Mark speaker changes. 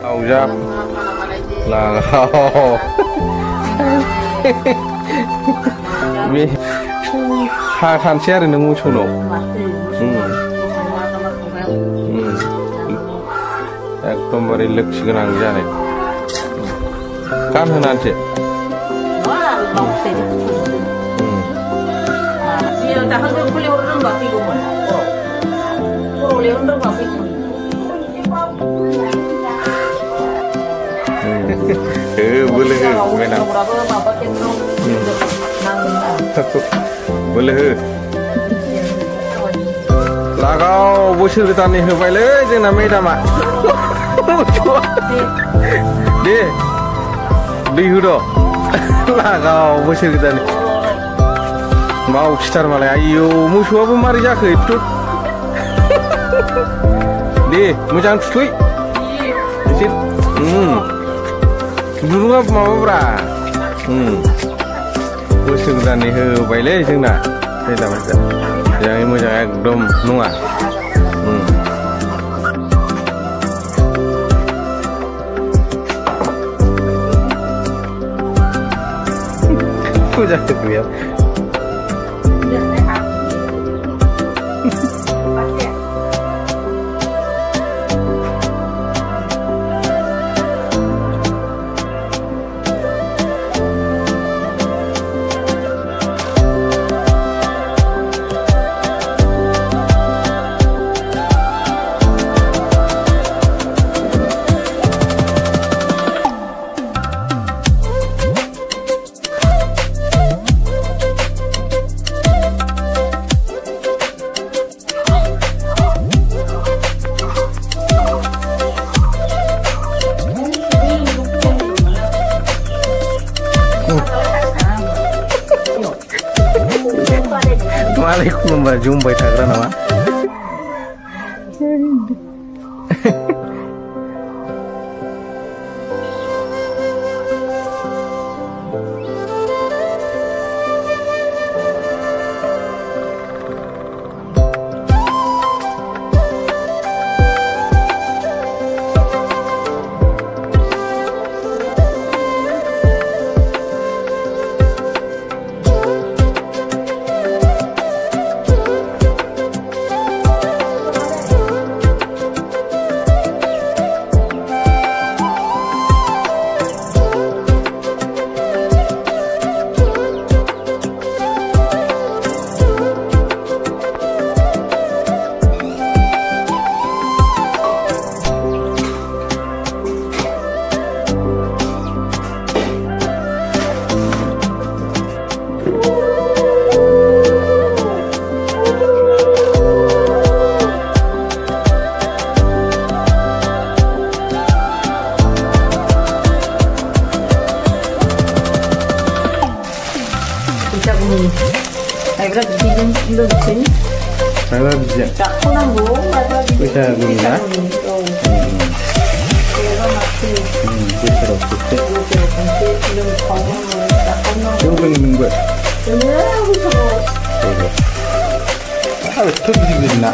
Speaker 1: Jap là vì hai than xe thì nó ngu chôn nổ एकदमबारे लोक्षि गोनां जानाय गानहोनानै सो boleh menang boleh lagaw बोसोर गोदाननि होबायलै जोंना मेडामा दे दै होद' लागाव बोसोर गोदाननि मावथिथार मालाय आयौ मोसौआबो मारै जाखो एथ' दे मोजां थुखै एसे दुरुङा माबाब्रा बोसोर गोदाननि होबायलै जोंना मेडामा मोजाङै मोजां एकदम नङा Udah tuh ya. Malah aku jumpai tagra nama. Tak pernah bohong, bisa guna. Harus tuh bisa guna.